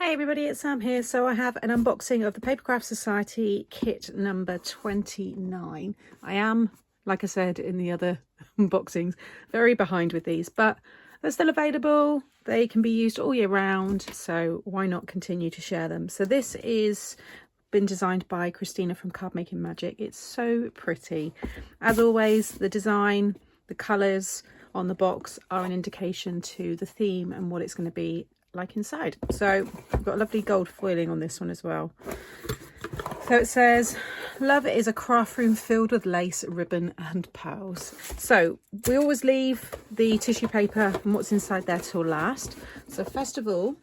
Hey everybody, it's Sam here. So I have an unboxing of the Papercraft Society kit number 29. I am, like I said in the other unboxings, very behind with these, but they're still available. They can be used all year round, so why not continue to share them? So this is been designed by Christina from Card Making Magic. It's so pretty. As always, the design, the colours on the box are an indication to the theme and what it's going to be like inside. So we've got a lovely gold foiling on this one as well. So it says, love is a craft room filled with lace, ribbon and pearls. So we always leave the tissue paper and what's inside there till last. So first of all,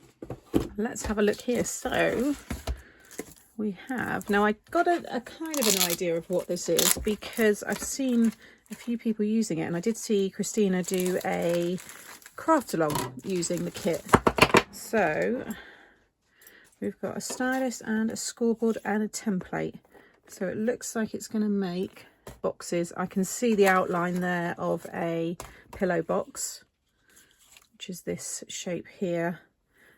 let's have a look here. So we have, now I got a kind of an idea of what this is because I've seen a few people using it, and I did see Christina do a craft along using the kit. So we've got a stylus and a scoreboard and a template. So it looks like it's going to make boxes. I can see the outline there of a pillow box, which is this shape here.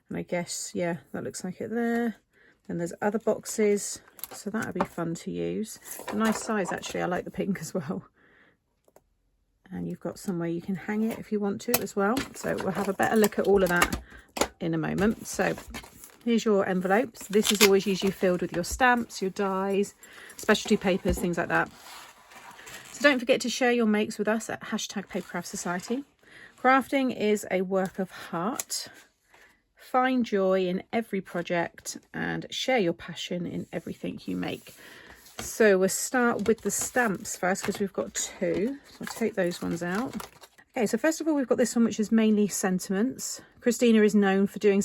And I guess, yeah, that looks like it there. Then there's other boxes, so that'll be fun to use. A nice size actually, I like the pink as well. And you've got somewhere you can hang it if you want to as well. So we'll have a better look at all of that in a moment. So here's your envelopes. This is always usually filled with your stamps, your dies, specialty papers, things like that. So don't forget to share your makes with us at #Papercraft Society. Crafting is a work of heart. Find joy in every project and share your passion in everything you make. So we'll start with the stamps first because we've got two. So I'll take those ones out. Okay, so first of all, we've got this one, which is mainly sentiments. Christina is known for doing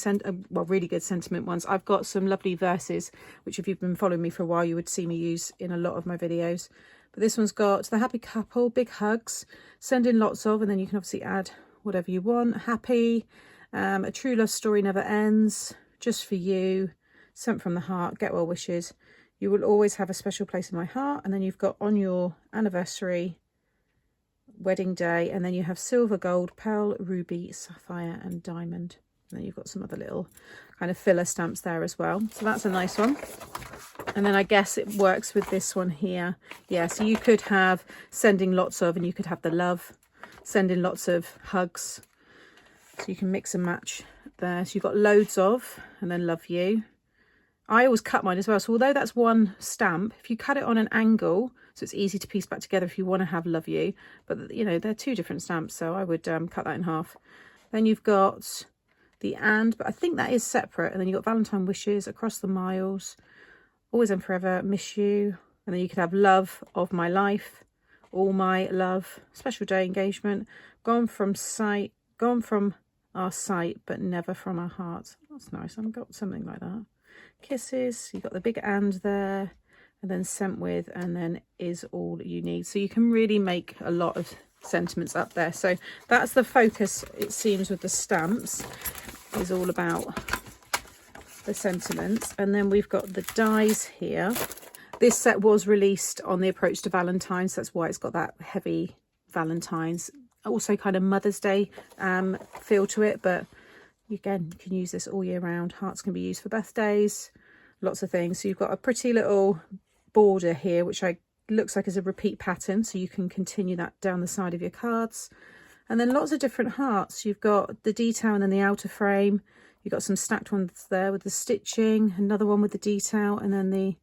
really good sentiment ones. I've got some lovely verses, which if you've been following me for a while, you would see me use in a lot of my videos. But this one's got the happy couple, big hugs, send in lots of, and then you can obviously add whatever you want. Happy, a true love story never ends, just for you, sent from the heart, get well wishes. You will always have a special place in my heart. And then you've got on your anniversary, wedding day, and then you have silver, gold, pearl, ruby, sapphire and diamond. And then you've got some other little kind of filler stamps there as well. So that's a nice one. And then I guess it works with this one here. Yeah, so you could have sending lots of, and you could have the love, sending lots of hugs. So you can mix and match there. So you've got loads of, and then love you. I always cut mine as well. So although that's one stamp, if you cut it on an angle, so it's easy to piece back together if you want to have love you. But, you know, they're two different stamps, so I would cut that in half. Then you've got the and, but I think that is separate. And then you've got Valentine wishes, across the miles, always and forever, miss you. And then you could have love of my life, all my love, special day engagement, gone from our sight, but never from our hearts. That's nice. I've got something like that. Kisses, you've got the big and there, and then sent with, and then is all you need. So you can really make a lot of sentiments up there. So that's the focus, it seems, with the stamps, is all about the sentiments. And then we've got the dies here. This set was released on the approach to Valentine's, so that's why it's got that heavy Valentine's, also kind of Mother's Day feel to it, but again, you can use this all year round. Hearts can be used for birthdays, lots of things. So you've got a pretty little border here, which looks like is a repeat pattern. So you can continue that down the side of your cards. And then lots of different hearts. You've got the detail and then the outer frame. You've got some stacked ones there with the stitching, another one with the detail, and then the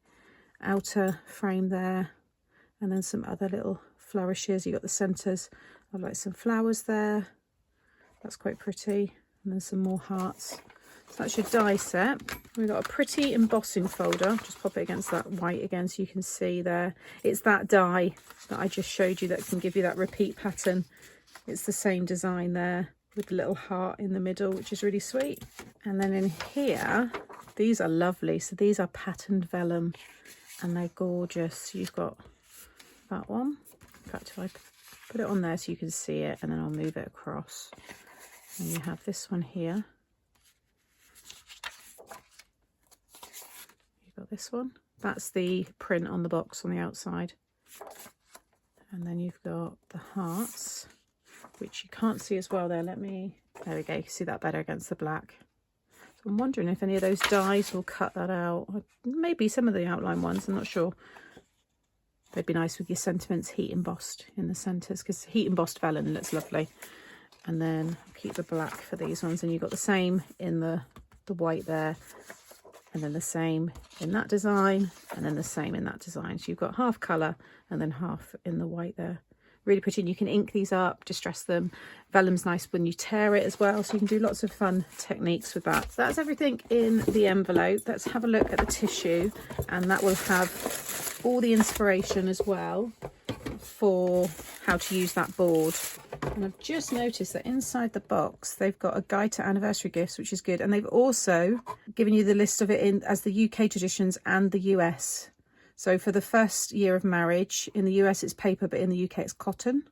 outer frame there. And then some other little flourishes. You've got the centres of like some flowers there. That's quite pretty. And then some more hearts. So that's your die set. We've got a pretty embossing folder. Just pop it against that white again so you can see there. It's that die that I just showed you that can give you that repeat pattern. It's the same design there with the little heart in the middle, which is really sweet. And then in here, these are lovely. So these are patterned vellum and they're gorgeous. You've got that one. In fact, if I put it on there so you can see it, and then I'll move it across. And you have this one here. You've got this one. That's the print on the box on the outside. And then you've got the hearts, which you can't see as well there. There we go. You can see that better against the black. So I'm wondering if any of those dies will cut that out. Maybe some of the outline ones, I'm not sure. They'd be nice with your sentiments heat embossed in the centres, because heat embossed vellum looks lovely. And then keep the black for these ones, and you've got the same in the white there, and then the same in that design, and then the same in that design. So you've got half colour and then half in the white there. Really pretty, and you can ink these up, distress them. Vellum's nice when you tear it as well, so you can do lots of fun techniques with that. So that's everything in the envelope. Let's have a look at the tissue, and that will have all the inspiration as well for how to use that board. And I've just noticed that inside the box they've got a guide to anniversary gifts, which is good, and they've also given you the list of it in as the UK traditions and the US. So for the first year of marriage, in the US it's paper, but in the UK it's cotton.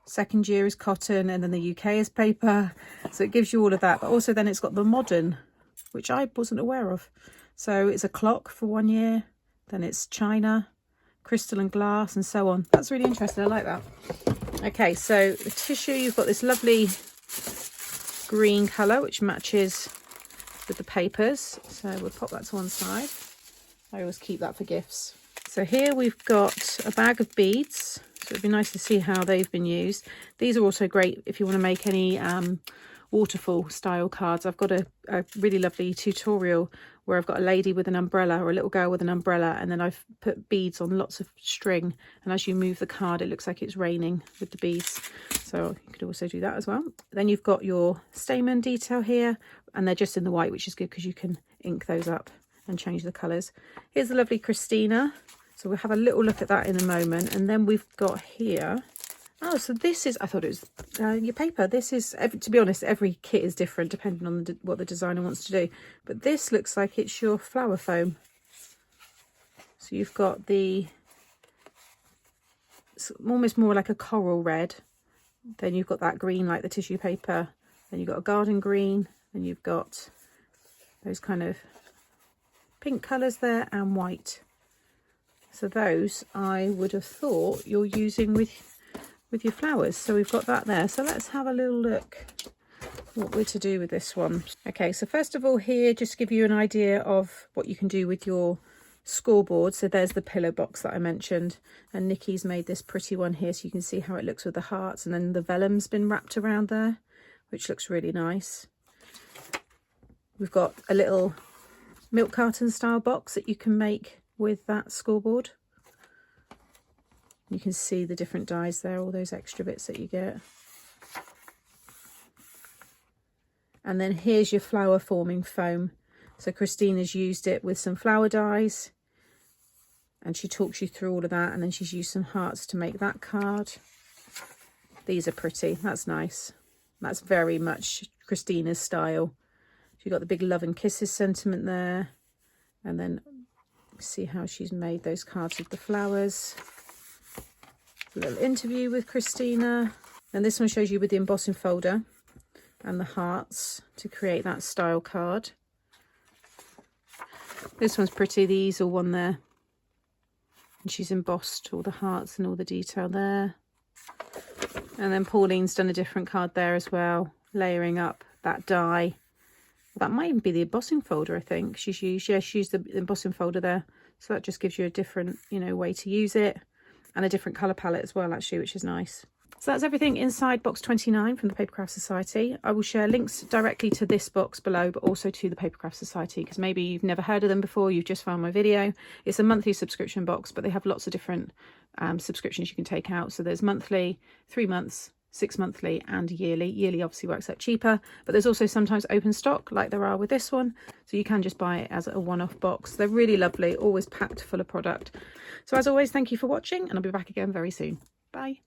Second year is cotton, and then the UK is paper. So it gives you all of that. But also then it's got the modern, which I wasn't aware of. So it's a clock for 1 year, then it's china, crystal and glass, and so on. That's really interesting. I like that. Okay, so the tissue, you've got this lovely green colour, which matches with the papers. So we'll pop that to one side. I always keep that for gifts. So here we've got a bag of beads. So it'd be nice to see how they've been used. These are also great if you want to make any waterfall style cards. I've got a really lovely tutorial where I've got a lady with an umbrella, or a little girl with an umbrella, and then I've put beads on lots of string, and as you move the card it looks like it's raining with the beads. So you could also do that as well. Then you've got your stamen detail here, and they're just in the white, which is good because you can ink those up and change the colours. Here's the lovely Christina, so we'll have a little look at that in a moment. And then we've got here, oh, so this is, I thought it was your paper. This is, to be honest, every kit is different depending on what the designer wants to do, but this looks like it's your flower foam. So you've got the, it's almost more like a coral red, then you've got that green like the tissue paper, then you've got a garden green, and you've got those kind of pink colours there, and white. So those I would have thought you're using with your flowers. So we've got that there. So let's have a little look what we're to do with this one. Okay, so first of all here, just to give you an idea of what you can do with your scoreboard. So there's the pillow box that I mentioned, and Nikki's made this pretty one here, so you can see how it looks with the hearts, and then the vellum's been wrapped around there, which looks really nice. We've got a little milk carton style box that you can make with that scoreboard. You can see the different dies there, all those extra bits that you get. And then here's your flower forming foam. So Christina's used it with some flower dies, and she talks you through all of that, and then she's used some hearts to make that card. These are pretty, that's nice. That's very much Christina's style. You've got the big love and kisses sentiment there, and then see how she's made those cards with the flowers. A little interview with Christina, and this one shows you with the embossing folder and the hearts to create that style card. This one's pretty, the easel one there, and she's embossed all the hearts and all the detail there. And then Pauline's done a different card there as well, layering up that die. That might even be the embossing folder, I think she's used. Yeah, she used the embossing folder there. So that just gives you a different, way to use it, and a different colour palette as well, actually, which is nice. So that's everything inside box 29 from the Papercraft Society. I will share links directly to this box below, but also to the Papercraft Society, because maybe you've never heard of them before, you've just found my video. It's a monthly subscription box, but they have lots of different subscriptions you can take out. So there's monthly, 3 months, 6 monthly, and yearly. Yearly obviously works out cheaper, but there's also sometimes open stock like there are with this one, so you can just buy it as a one-off box. They're really lovely, always packed full of product. So as always, thank you for watching, and I'll be back again very soon. Bye.